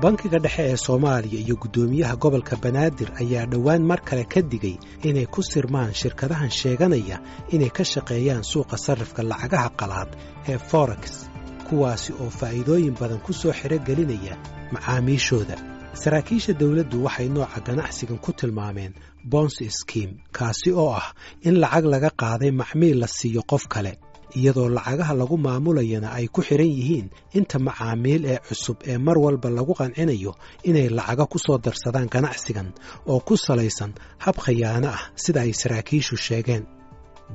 bankiga dhexe ee Soomaaliya iyo gudoomiyaha gobolka Banaadir ayaa dhawaan mar kale ka digay inay ku sirmaan shirkadahan sheeganaya inay ka shaqeeyaan suuqa sarrifka lacagaha qalaad ee Forex kuwaasi oo faa'iidooyin badan ku soo xirogelinaya macaamiishooda. Saraakiisha dawladdu waxay nooca ganacsigan ku tilmaameen bonds scheme kaasi oo ah in lacag laga qaaday macmiil la siiyo qof kale iyadoo lacagaha lagu maamulayana ay ku xiran yihiin inta macaamiil ee cusub ee mar walba lagu qancinayo inay lacaga ku soo darsadaan ganacsigan oo ku salaysan hab khiyaano ah sida ay saraakiishu sheegeen.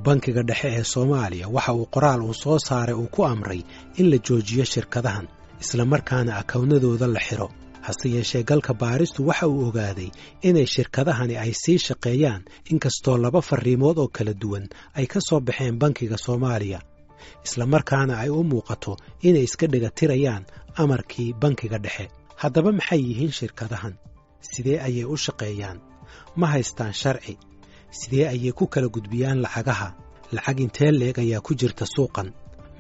Bankiga dhexe ee Soomaaliya waxa uu qoraal uu soo saaray uu ku amray in la joojiyo shirkadahan isla markaana akawnadooda la xiro. hase yeeshee galka baaristu waxa uu ogaaday inay shirkadahani ay sii shaqeeyaan inkastoo laba fariimood oo kala duwan ay ka soo baxeen bankiga Soomaaliya isla markaana ay u muuqato inay iska dhigatirayaan amarkii bankiga dhexe. Haddaba maxay yihiin shirkadahan? Sidee ayay u shaqeeyaan? Ma haystaan sharci? Sidee ayay ku kala gudbiyaan lacagaha? Lacag intee leeg ayaa ku jirta suuqan?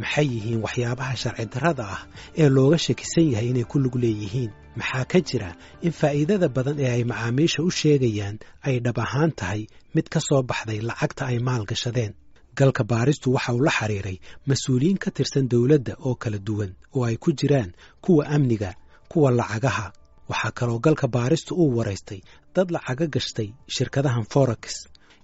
Maxay yihiin waxyaabaha sharci darrada ah ee looga shakisan yahay inay ku lug leeyihiin? Maxaa ka jira in faa'iidada badan ee ay macaamiisha u sheegayaan ay dhab ahaan tahay mid ka soo baxday lacagta ay maalgashadeen? Galka baaristu waxa uu la xiriiray mas'uuliyiin ka tirsan dawladda oo kala duwan oo ay ku jiraan kuwa amniga, kuwa lacagaha. Waxaa kaloo galka baaristu uu waraystay dad lacaga gashtay shirkadahan Forex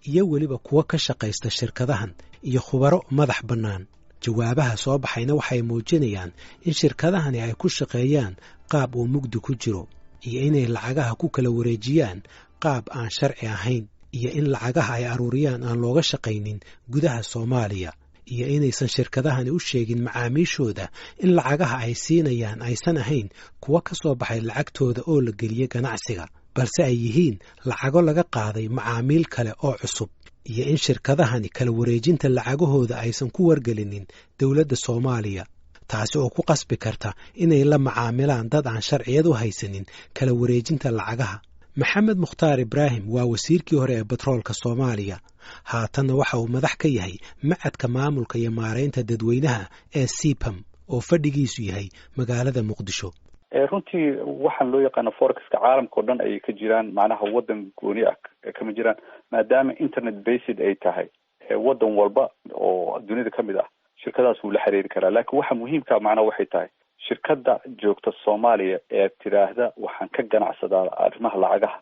iyo weliba kuwa ka shaqaysta shirkadahan iyo khubaro madax bannaan. Jawaabaha soo baxayna waxay muujinayaan in shirkadahani ay ku shaqeeyaan qaab uu mugdi ku jiro iyo inay lacagaha ku kala wareejiyaan qaab aan sharci ahayn iyo in lacagaha ay aruuriyaan aan looga shaqaynin gudaha Soomaaliya iyo inaysan shirkadahani u sheegin macaamiishooda in lacagaha ay siinayaan aysan ahayn kuwa ka soo baxay lacagtooda oo la geliyay ganacsiga balse ay yihiin lacago laga qaaday macaamiil kale oo cusub iyo in shirkadahani kala wareejinta lacagahooda aysan ku wargelinin dawladda Soomaaliya taasi oo ku qasbi karta inay la macaamilaan dad aan sharciyad u haysanin kala wareejinta lacagaha. Maxamed Mukhtaar Ibraahim waa wasiirkii hore ee batroolka Soomaaliya haatanna waxa uu madax ka yahay macadka maamulka iyo maareynta dadweynaha ee CPAM oo fadhigiisu yahay magaalada Muqdisho. runtii waxaan loo yaqaano Forex-ka caalamka oo dhan ay ka jiraan macnaha wadan gooni ah kama jiraan maadaama internet based ay tahay wadan walba oo dunida kamid ah shirkadaas uu la xiriiri karaa laakiin waxa muhiimka macnaha waxay tahay shirkada joogta Soomaaliya ee tiraahda waxaan ka ganacsadaa arrimaha lacagaha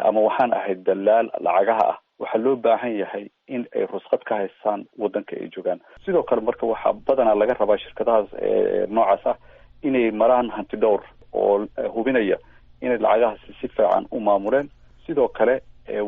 ama waxaan ahay dalaal lacagaha ah waxa loo baahan yahay in ay rusqad ka haystaan wadanka ay joogaan. Sidoo kale marka waxa badanaa laga rabaa shirkadahaas noocaas ah inay maraan hanti dhowr oo hubinaya inay lacagahaas si fiican u maamuleen. Sidoo kale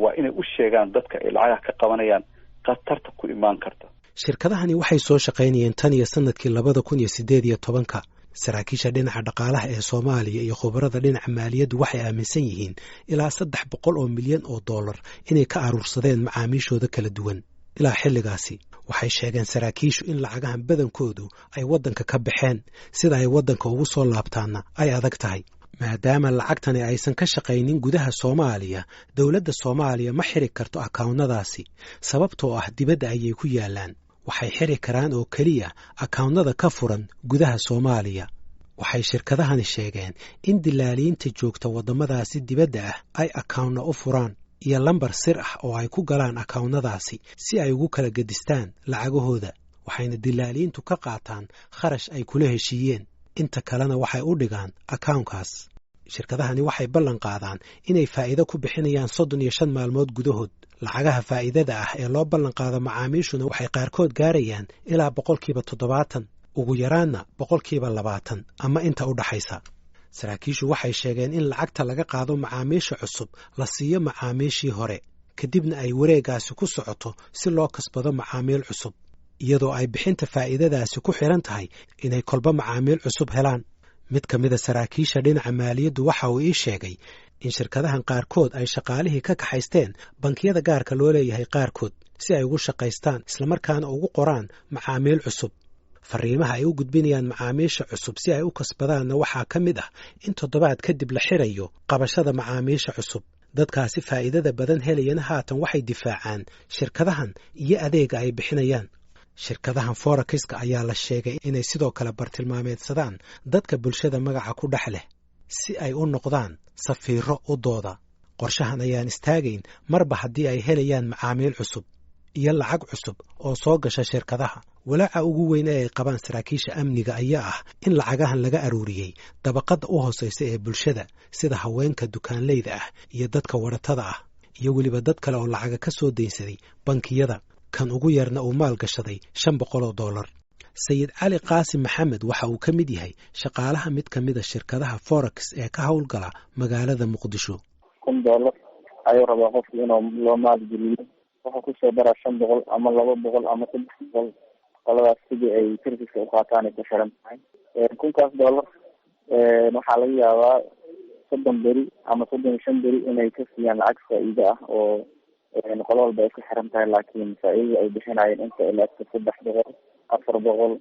waa inay u sheegaan dadka ay lacagaha ka qabanayaan khatarta ku imaan karta. Shirkadahani waxay soo shaqaynayeen tan iyo sanadkii 2018. Saraakiisha dhinaca dhaqaalaha ee Soomaaliya iyo khubarada dhinaca maaliyaddu waxay aaminsan yihiin ilaa 300 oo milyan oo dollar inay ka aruursadeen macaamiishooda kala duwan. Ilaa xilligaasi waxay sheegeen saraakiishu in lacagahan badankoodu ay waddanka ka baxeen sida ay waddanka ugu soo laabtaanna ay adag tahay. Maadaama lacagtani aysan ka shaqaynin gudaha Soomaaliya, dawladda Soomaaliya ma xiri karto akawnadaasi sababtoo ah dibadda ayay ku yaalaan. Waxay xiri karaan oo kaliya akawnada ka furan gudaha Soomaaliya. Waxay shirkadahani sheegeen in dilaaliinta joogta wadamadaasi dibadda ah ay akawno u furaan iyo lambar sir ah oo ay ku galaan akawnadaasi si ay ugu kala gedistaan lacagahooda. Waxayna dilaaliintu ka qaataan kharash ay kula heshiiyeen. Inta kalena waxay u dhigaan akawnkaas. Shirkadahani waxay ballan qaadaan inay faa'iido ku bixinayaan 35 maalmood gudahood. Lacagaha faa'iidada ah ee loo ballan qaado macaamiishuna waxay qaarkood gaarayaan ilaa 70%, ugu yaraanna 20% ama inta u dhaxaysa. Saraakiishu waxay sheegeen in lacagta laga qaado macaamiisha cusub la siiyo macaamiishii hore, kadibna ay wareegaasi ku socoto si loo kasbado macaamiil cusub, iyadoo ay bixinta faa'iidadaasi ku xiran tahay inay kolba macaamiil cusub helaan. Mid ka mid ah saraakiisha dhinaca maaliyaddu waxa uu ii sheegay in shirkadahan qaarkood ay shaqaalihii ka kaxaysteen bankiyada gaarka loo leeyahay qaarkood si ay ugu shaqaystaan isla markaana ugu qoraan macaamiil cusub. Fariimaha ay u gudbinayaan macaamiisha cusub si ay u kasbadaanna waxaa ka mid ah in toddobaad kadib la xirayo qabashada macaamiisha cusub. Dadkaasi faa'iidada badan helayana haatan waxay difaacaan shirkadahan iyo adeega ay bixinayaan. Shirkadahan Forex-ka ayaa la sheegay inay sidoo kale bartilmaameedsadaan dadka bulshada magaca ku dhex leh si ay u noqdaan safiiro u dooda. qorshahan ayaan istaagayn marba haddii ay helayaan macaamiil cusub iyo lacag cusub oo soo gasha shirkadaha. walaaca ugu weyn ee ay qabaan saraakiisha amniga ayaa ah in lacagahan laga aruuriyey dabaqadda u hoosaysa ee bulshada sida haweenka dukaanleyda ah iyo dadka waratada ah iyo weliba dad kale oo lacaga ka soo daynsaday bankiyada, kan ugu yarna uu maal gashaday $500. sayid cali qaasim maxamed waxa uu ka mid yahay shaqaalaha mid ka mida shirkadaha forex ee ka howlgala magaalada muqdisho. $1,000 ayuu rabaa qofku inuu loo maalgeliyo, wuxuu kusoo daraa 500 ama 200 ama 300. qoladaas sidii ay serviska u qaataan ay ku xiran tahay. $1,000 waxaa laga yaabaa 30 beri ama 35 beri inay ka siiyaan lacag faa'iido ah oo qolo walba ay ku xiran tahay, laakiin faa'iidada ay bixinayeen inta ilaa 300, 400,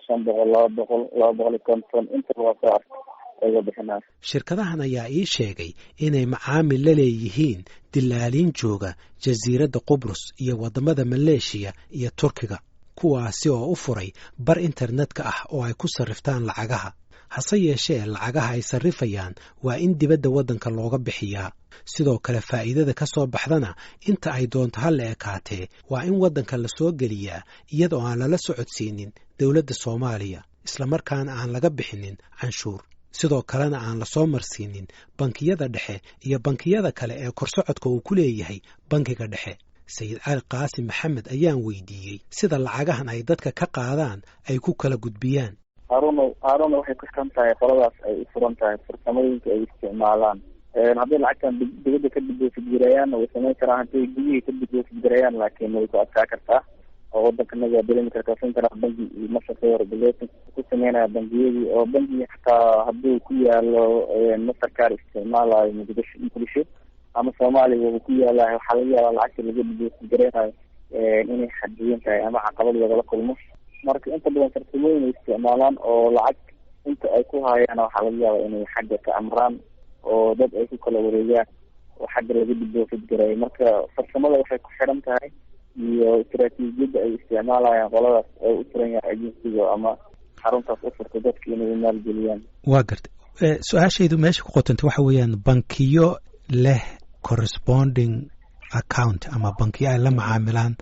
500, 200, 250 inta waa soo arkay ayay bixinayaan. shirkadahan ayaa ii sheegay inay macaamil la leeyihiin dilaaliin jooga jasiiradda Qubrus iyo wadamada Maleeshiya iyo Turkiga, kuwaasi oo u furay bar internetka ah oo ay ku sarriftaan lacagaha. hase yeeshee lacagaha ay sarrifayaan waa in dibadda waddanka looga bixiyaa. sidoo kale faa'iidada ka soo baxdana inta ay doonto ha la ekaatee waa in waddanka la soo geliyaa iyadoo aan lala socodsiinin dowladda Soomaaliya, islamarkaana aan laga bixinin canshuur. sidoo kalena aan la soo marsiinin bankiyada dhexe iyo bankiyada kale ee korsocodka uu ku leeyahay bankiga dhexe. sayid cali qaasim maxamed ayaan weydiiyey sida lacagahan ay dadka ka qaadaan ay ku kala gudbiyaan. Haruna waxay ku xiran tahay qoladaas ay u furan tahay farsamooyinka ay isticmaalaan. haddii lacagtan dibadda ka diboosigirayaan way samayn karaan, haddii gudihii ka diboosigirayaan laakiin way ku adkaa kartaa oo waddankanaga waa dareemi kartaa. central banki iyo mastercard regulation ku sameynaya bangiyadii oo bangiga xataa hadduu ku yaalo mastercard isticmaalayo muqdisho ama Soomaaliya uu ku yaalayo, waxaa laga yaabaa lacagta laga diboosigiraynayo inay xadidan tahay ama caqabad lagala kulmo. marka inta badan farsamooyin ay isticmaalaan oo lacag inta ay ku hayaan waxaa laga yaabaa inay xagga ka amraan oo dad ay ku kala wareegaan oo xagga laga diboosigirayo. marka farsamada waxay ku xiran tahay iyo istaraatiijiyadda ay isticmaalayaan qoladaas oo u furan yahay agensiga ama xaruntaas u furta dadka inay maalgeliyaan. waa gartay. su-aashaydu meesha ku qotanta waxa weeyaan bankiyo leh corresponding account ama bankiyo ay la macaamilaan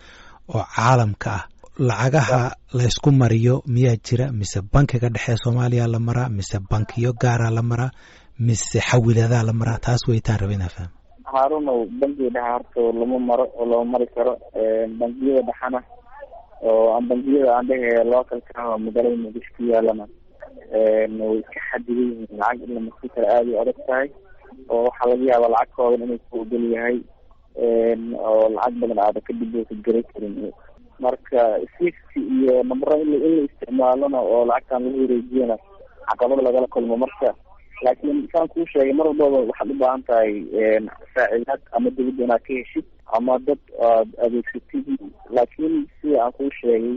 oo caalamka ah, lacagaha laysku mariyo miyaa jira mise bankiga dhexe Soomaaliya la maraa mise bankiyo gaara la maraa mise xawiladaa la maraa? taas weytaan rabay inaan fahmo. Haruna bankiga dhexe horta lama maro oo lama mari karo. bangiyada dhexana oo bangiyada aan dhehe localka ah magaalada Muqdisho ku yaalana way iska xadidan yihiin, lacag in la marsi karo aad ay adag tahay oo waxaa laga yaabaa lacag kooban inay ku ogol yahay oo lacag badan aada ka diboosigari karin. marka safety iyo nambaro in la isticmaalona oo lacagtan lagu wareejiyana caqabad lagala kulmo. marka laakiin saan kuu sheegay mar walbaba waxaad u baahan tahay saacidaad ama dawladda inaad ka heshid ama dad aad adeegsatid. laakiin sida aan kuu sheegay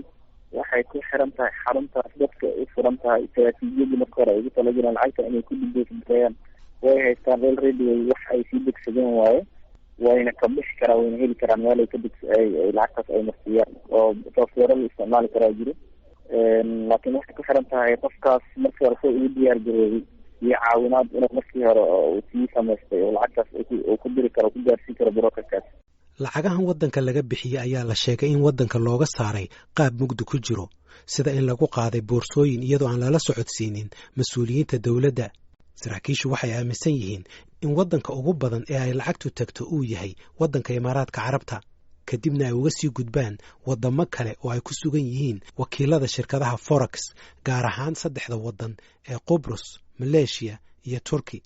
waxay ku xiran tahay xaruntaas dadka u furan tahay istaraatiijiyadda marka hore ay ugu talagaleen lacagta inay ku diboosigirayaan. way haystaan already wax ay sii degsadeen waaye, wayna ka bixi karaan, wayna heli karaan meel ay ka lacagtaas ay marsiyaan oo software la isticmaali karaa jiro. laakiin waxay ku xiran tahay qofkaas markii hore soo ugu diyaar garoobay iyo caawinaad inuu markii hore uu sii samaystay oo lacagtaas uu ku diri karo, ku gaarsiin karo brokerkaas. lacagahan waddanka laga bixiyey ayaa la sheegay in waddanka looga saaray qaab mugdi ku jiro, sida in lagu qaaday boorsooyin iyadoo aan lala socodsiinin mas-uuliyiinta dowladda. saraakiishu waxay aaminsan yihiin in waddanka ugu badan ee ay lacagtu tagto uu yahay waddanka Imaaraadka Carabta, kadibna ay uga sii gudbaan waddamo kale oo ay ku sugan yihiin wakiilada shirkadaha forex, gaar ahaan 3 waddan ee Qubrus, Maleeshiya iyo Turki.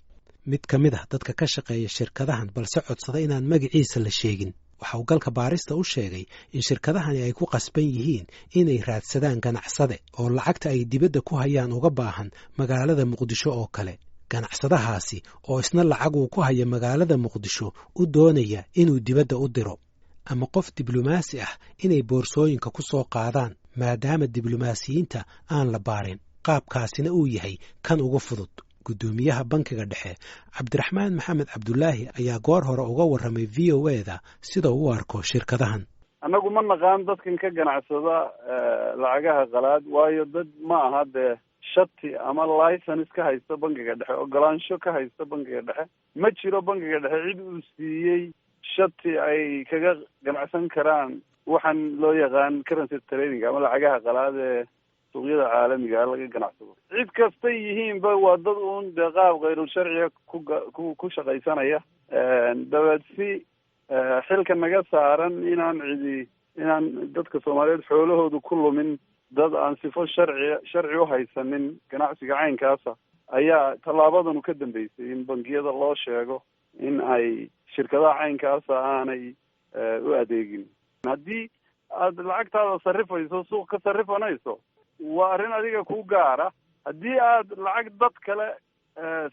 mid ka mid ah dadka ka shaqeeya shirkadahan balse codsada inaan magaciisa la sheegin waxa uu galka baarista u sheegay in shirkadahani ay ku qasban yihiin inay raadsadaan ganacsade oo lacagta ay dibadda ku hayaan uga baahan magaalada Muqdisho oo kale. ganacsadahaasi oo isna lacag uu ku haya magaalada Muqdisho u doonaya inuu dibadda u diro, ama qof diblomaasi ah inay boorsooyinka ku soo qaadaan maadaama diblomaasiyiinta aan la baarin. qaabkaasina uu yahay kan ugu fudud. gudoomiyaha bankiga dhexe Cabdiraxmaan Maxamed Cabdullaahi ayaa goor hore uga warramay VOA-da sida uu u arko shirkadahan. annagu ma naqaan dadkan ka ganacsada lacagaha qalaad, waayo dad ma aha dee shati ama license ka haysta bangiga dhexe, ogolaansho ka haysta bangiga dhexe. Ma jiro bangiga dhexe cid uu siiyey shati ay kaga ganacsan karaan waxaan loo yaqaan currency trading ama lacagaha qalaad ee suuqyada caalamiga laga ganacsado. cid kastay yihiinba waa dad uun dee qaab khayrul sharciga ku shaqaysanaya. dabeed si xilka naga saaran inaan dadka Soomaaliyeed xoolahoodu ku lumin dad aan sifo sharci u haysanin ganacsiga caynkaasa ayaa tallaabadan ka dambeysay in bangiyada loo sheego in ay shirkadaha caynkaasa aanay u adeegin. haddii aad lacagtaada sarrifayso suuq ka sarrifanayso waa arrin adiga ku gaara. haddii aad lacag dad kale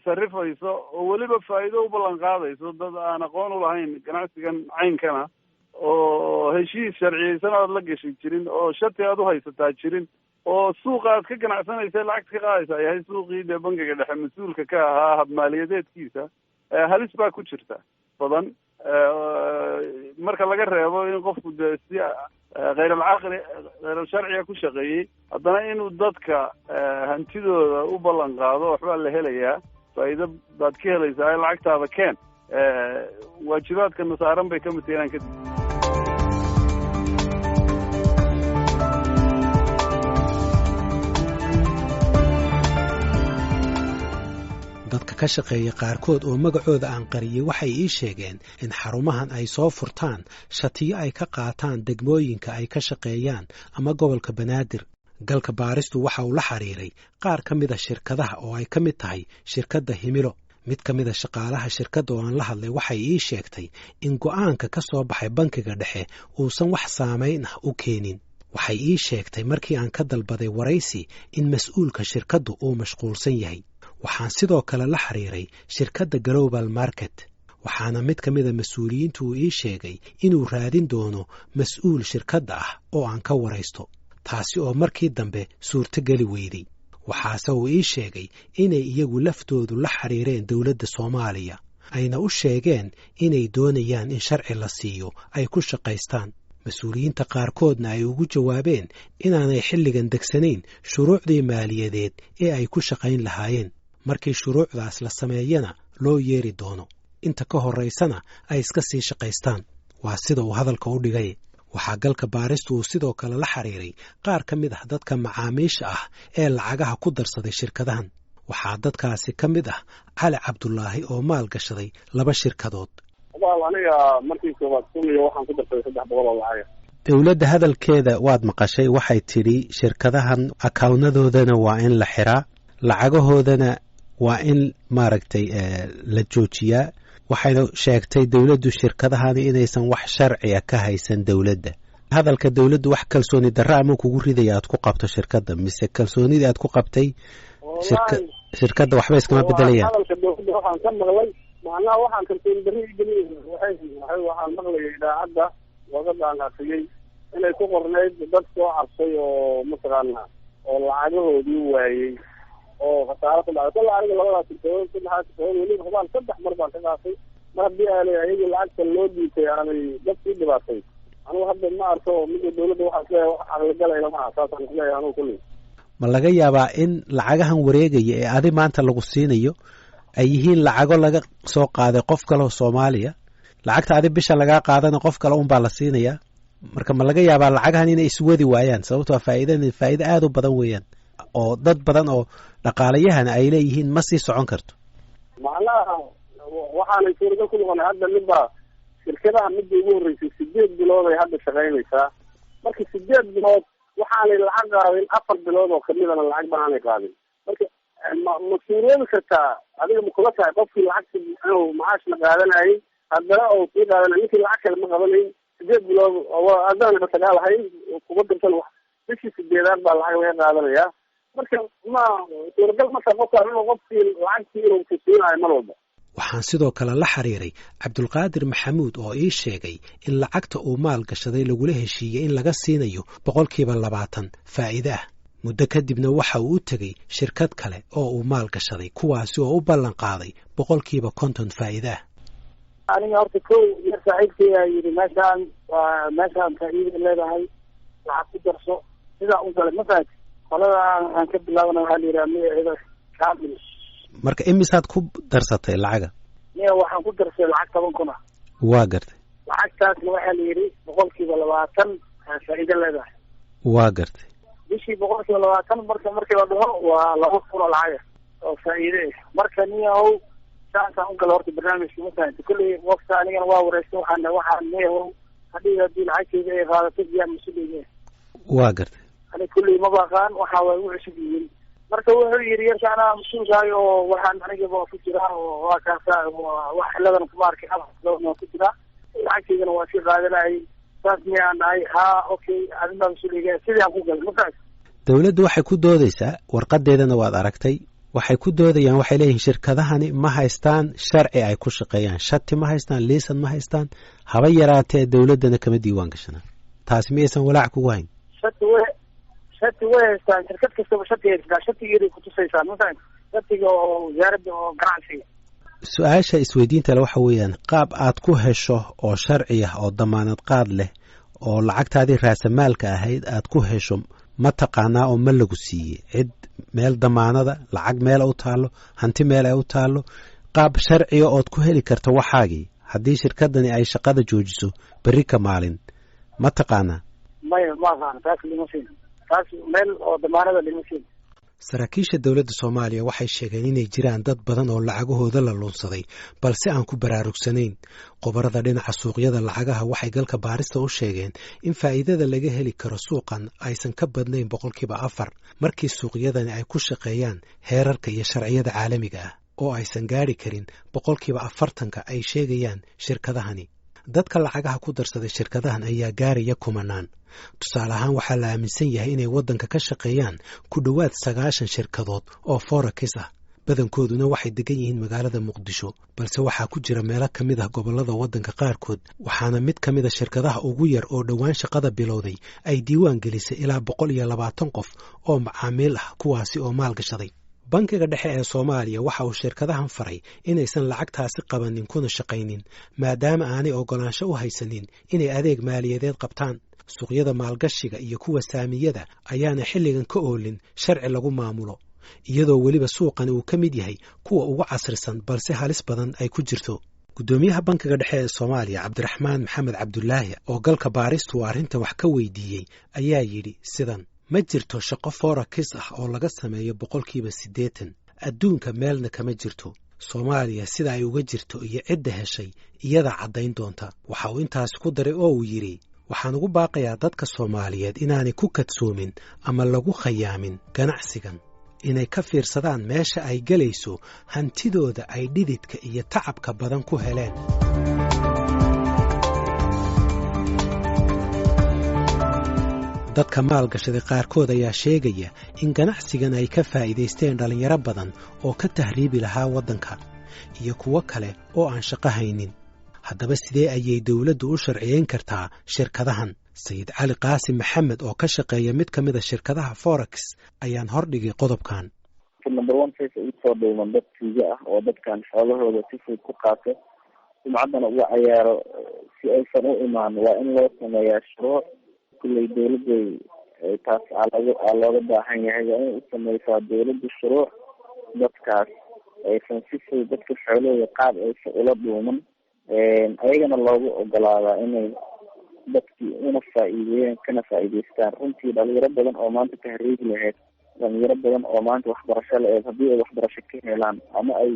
sarrifayso oo weliba faa'iido u ballan qaadayso dad aan aqoon u lahayn ganacsigan caynkana oo heshiis sharciyeysan aad la gashi jirin oo shati aad u haysataa jirin oo suuqa aad ka ganacsanaysa lacagta ka qaadaysa yahay suuqii dee bangiga dhexe mas-uulka ka ahaa habmaaliyadeedkiisa, halis baa ku jirta badan. marka laga reebo in qofku dee si khayral sharciga ku shaqeeyey, haddana inuu dadka hantidooda u ballan qaado waxbaa la helayaa, faa'iido baad ka helaysaa, lacagtaada keen. waajibaadkana saaran bay kamid tahay inaan kadib dadka ka shaqeeya qaarkood oo magacooda aan qariyey waxay ii sheegeen in xarumahan ay soo furtaan shatiyo ay ka qaataan degmooyinka ay ka shaqeeyaan ama gobolka Banaadir. galka baaristu waxa uu la xiriiray qaar ka mida shirkadaha oo ay ka mid tahay shirkadda Himilo. mid ka mida shaqaalaha shirkadda oo aan la hadlay waxay ii sheegtay in go'aanka ka soo baxay bankiga dhexe uusan wax saamayn ah u keenin. waxay ii sheegtay markii aan ka dalbaday waraysi in mas'uulka shirkaddu uu mashquulsan yahay. waxaan sidoo kale la xiriiray shirkadda Global Market, waxaana mid ka mida mas-uuliyiintu uu ii sheegay inuu raadin doono mas'uul shirkadda ah oo aan ka waraysto, taasi oo markii dambe suurtogeli weyday. waxaase uu ii sheegay inay iyagu laftoodu la xiriireen dowladda Soomaaliya, ayna u sheegeen inay doonayaan in sharci la siiyo ay ku shaqaystaan. mas-uuliyiinta qaarkoodna ay ugu jawaabeen inaanay xilligan degsanayn shuruucdii maaliyadeed ee ay ku shaqayn lahaayeen. markii shuruucdaas la sameeyana loo yeeri doono, inta ka horraysana ay iska sii shaqaystaan. waa sida uu hadalka u dhigay. waxaa galka baaristu uu sidoo kale la xiriiray qaar ka mid ah dadka macaamiisha ah ee lacagaha ku darsaday shirkadahan. waxaa dadkaasi ka mid ah Cali Cabdulaahi oo maal gashaday 2 shirkadood. aniga markii koowaad waxaan ku darsaday 300 oo lacag. dowladda hadalkeeda waad maqashay, waxay tidhi shirkadahan akawnnadoodana waa in la xiraa, lacagahoodana waa in maaragtay la joojiyaa. waxayna sheegtay dowladdu shirkadahani inaysan wax sharciya ka haysan dowladda. hadalka dowladdu wax kalsooni darro ama kugu ridaya aad ku qabto shirkadda, mise kalsoonidii aad ku qabtay shirkadda waxba iskama bedelayaan? hadalka dowladda waxaan ka maqlay, macnaha waxaan kalsooni darro geliyay. waxaan maqlayay idaacadda wadadaan hafiyey inay ku qornayd dad soo cabsay oo mataqaana oo lacagahoodii waayey oo khasaaro ku dhacday. kala aniga 2 shirkadood weliba hubaan 3 mar baan ka qaatay. mar haddii aanay ayagu lacagta loo dhiibtay aanay dadkii dhibaatay, anigu hadda ma arko midda dowladda waxaa caqligalayna maaha. saasaan isleeyahay anigu kulli. ma laga yaabaa in lacagahan wareegaya ee adi maanta lagu siinayo ay yihiin lacago laga soo qaaday qof kale oo Soomaaliya? lacagta adi bisha lagaa qaadana qof kale un baa la siinayaa. marka ma laga yaabaa lacagahan inay iswadi waayaan? sababtoo faa'iido aad u badan weeyaan oo dad badan oo dhaqaalayahana ay leeyihiin ma sii socon karto. macnaha waxaanay suuragal ku noqonay hadda midba shirkadaha midda ugu horreysay 8 bilood ay hadda shaqaynaysaa. marka 8 bilood waxaanay lacag qaadin 4 bilood oo kamidana lacag banaanay qaadin. marka ma suuroobi kartaa adiga ma kula tahay qofkii lacagta inuu macaashna qaadanayay haddana oo sii qaadanay ninkii lacag kale ma qabanayn 8 bilood oo haddana ba tagaalahayn kuba dirsan wax bishii 8aad baa lacag laga qaadanayaa. marka ma suuragal ma tahay inuu qofkii lacagtii inuu kusiinayo mar walba. waxaan sidoo kale la xiriiray Cabdulqaadir Maxamuud oo ii sheegay in lacagta uu maal gashaday lagula heshiiyey in laga siinayo 20% faa'iido ah. muddo kadibna waxa uu u tegey shirkad kale oo uu maal gashaday, kuwaasi oo u ballan qaaday 50% faa'iido ah. aniga horta kow iyo saaxiibkay yidhi meeshaan faa'iido leedahay lacag ku darso sidaa u galay. ma fahanti qolada aan ka bilaabana waxaa la yidhaha magaceeda kaamil. marka imisaad ku darsatay lacaga? miya waxaan ku darsay lacag 10 kun ah. waa gartay. lacagtaasna waxaa la yidhi 20% faa'iido leedahay. waa gartay. bishii 20% markii la dhaho waa 2 kun oo lacag oo faa'iido ah. marka niyahow saasaan u gala horta barnaamijka masaanta kulley waqti anigana waa wareystay waxaan niyahow haddii lacagteeda ay qaadato biyaa mas-uuliyiin. waa gartay. ani kulley ma baqaan waxa way u cusub yihiin. marka wuxuu yidhi yarka anaa mas-uulkahay oo waxaan anigaba ku jiraa oo waa kaasa wax ciladan kuma arkay waa ku jiraa lacagteydana waa sii qaadanayay saas miyaan dhahay haa okay adinbaa mas-uuliga sidii aan ku galay markaas. dawladdu waxay ku doodaysaa warqadeedana waad aragtay waxay ku doodayaan waxay leeyihiin shirkadahani ma haystaan sharci ay ku shaqeeyaan shati ma haystaan liisan ma haystaan haba yaraatee dawladdana kama diiwaan gashanaan taasi miyaysan walaac kugu hayn? shati way haystaan shirkad kastaba shati haystaa shatigeeday kutusaysaa masalan shatiga oo wasaaradda oo ganacsiga. su-aasha isweydiinta le waxa weeyaan qaab aad ku hesho oo sharci ah oo damaanad qaad leh oo lacagtaadii raasamaalka ahayd aad ku hesho ma taqaanaa oo ma lagu siiyey cid meel damaanada lacag meel u taallo hanti meel ay u taallo qaab sharciga ood ku heli karto waxaagii haddii shirkadani ay shaqada joojiso berri ka maalin ma taqaanaa? maya ma aqaana taas lima siin taas meel oo damaanada lima siin. saraakiisha dowladda soomaaliya waxay sheegeen inay jiraan dad badan oo lacagahooda la lunsaday balse aan ku baraarugsanayn. qobarada dhinaca suuqyada lacagaha waxay galka baarista u sheegeen in faa'iidada laga heli karo suuqan aysan ka badnayn 4% markii suuqyadani ay ku shaqeeyaan heerarka iyo sharciyada caalamiga ah oo aysan gaari karin 40% ay sheegayaan shirkadahani. dadka lacagaha ku darsaday shirkadahan ayaa gaaraya kumanaan. tusaale ahaan waxaa la aaminsan yahay inay waddanka ka shaqeeyaan ku dhowaad 90 shirkadood oo forex ah badankooduna waxay degan yihiin magaalada muqdisho balse waxaa ku jira meelo ka mid ah gobollada waddanka qaarkood waxaana mid ka mid a shirkadaha ugu yar oo dhowaan shaqada bilowday ay diiwaan gelisay ilaa 120 qof oo macaamiil ah kuwaasi oo maalgashaday. bankiga dhexe ee Soomaaliya waxa uu shirkadahan faray inaysan lacagtaasi qabanin kuna shaqaynin maadaama aanay ogolaansho u haysanin inay adeeg maaliyadeed qabtaan. suuqyada maalgashiga iyo kuwa saamiyada ayaana xilligan ka oolin sharci lagu maamulo iyadoo weliba suuqani uu ka mid yahay kuwa ugu casrisan balse halis badan ay ku jirto. gudoomiyaha bankiga dhexe ee Soomaaliya Cabdiraxmaan Maxamed Cabdullaahi oo galka baaristu arrinta wax ka weydiiyey ayaa yidhi sidan: ma jirto shaqo forex ah oo laga sameeyo 80%. adduunka meelna kama jirto. Soomaaliya sida ay uga jirto iyo cidda heshay iyada caddayn doonta. waxa uu intaas ku daray oo uu yidhi waxaan ugu baaqayaa dadka Soomaaliyeed inaanay ku kadsoomin ama lagu khayaamin ganacsigan inay ka fiirsadaan meesha ay galayso hantidooda ay dhididka iyo tacabka badan ku heleen. dadka maalgashaday qaarkood ayaa sheegaya in ganacsigan ay ka faa'iidaysteen dhalinyaro badan oo ka tahriibi lahaa waddanka iyo kuwo kale oo aan shaqo haynin. haddaba sidee ayay dawladdu u sharciyeyn kartaa shirkadahan? sayid cali qaasim maxamed oo ka shaqeeya mid ka mid a shirkadaha forex ayaan hordhigay qodobkan. number 1 face ay soo dhawaan dad tiiga ah oo dadkan xoolahooda si fudud ku qaato sumcaddana uga ciyaaro si aysan u imaan waa in loo sameeyaa shuruuc kulley dawladday taas looga baahan yahay waa in u sameysaa dawladda shuruuc dadkaas aysan si fudud dadka xoolahooda qaab aysan ula dhuuman ayagana loogu ogolaadaa inay dadkii una faa'iideeyaan kana faa'iidaystaan. runtii dhalinyaro badan oo maanta tahriibi lahayd dhalinyaro badan oo maanta waxbarasho la-eed haddii ay waxbarasho ka helaan ama ay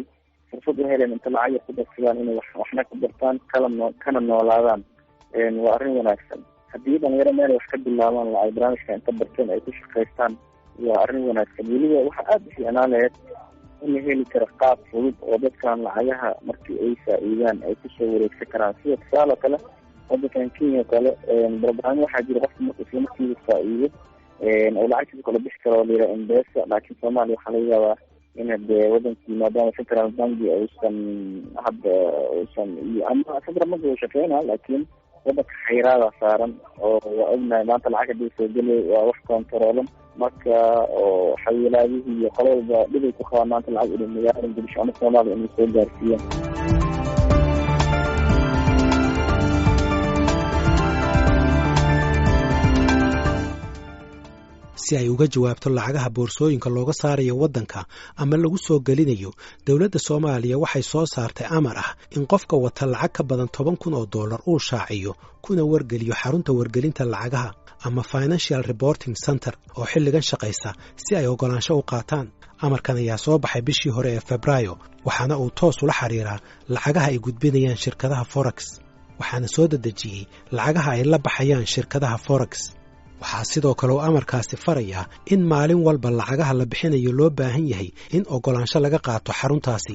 fursad u heleen inta lacag yar ku darsadaan inay waxna ku dartaan kana noolaadaan waa arrin wanaagsan. haddii dhalinyaro meel wax ka bilaabaan la ay barnaamijka inta barteen ay ku shaqaystaan waa arrin wanaagsan. weliba waxa aada u fiicnaan lahayd in la heli karo qaab fudud oo dadkan lacagaha markii ay faa'iidaan ay kusoo wareegsan karaan. sida tusaale kale waddankan Kenya kale barnaamij waxaa jira qofka marka isla markiiba faa'iido oo lacagtiisa kala bixi karo oo la yidhaha M-Pesa. laakiin Soomaaliya waxaa laga yaabaa in hadee wadankii maadaama central banki uusan iyo ama central banki uu shaqeynaa laakiin wadanka xayiraada saaran oo waa ognahay maanta lacag hadii soo gelay waa wax kontaroolan marka oo xawilaadihii iyo qololba dhibay ku qabaan maanta lacag inay magaalada Muqdisho ama Soomaaliya inay soo gaarsiiyaan. si ay uga jawaabto lacagaha boorsooyinka looga saarayo waddanka ama lagu soo gelinayo dowladda Soomaaliya waxay soo saartay amar ah in qofka wata lacag ka badan $10,000 uu shaaciyo kuna wargeliyo xarunta wargelinta lacagaha ama Financial Reporting Center oo xilligan shaqaysa si ay ogolaansho u qaataan. amarkan ayaa soo baxay bishii hore ee Febraayo waxaana uu toos ula xiriiraa lacagaha ay gudbinayaan shirkadaha Forex waxaana soo dedejiyay lacagaha ay la baxayaan shirkadaha Forex. waxaa sidoo kale uu amarkaasi farayaa in maalin walba lacagaha la bixinayo loo baahan yahay in ogolaansho laga qaato xaruntaasi.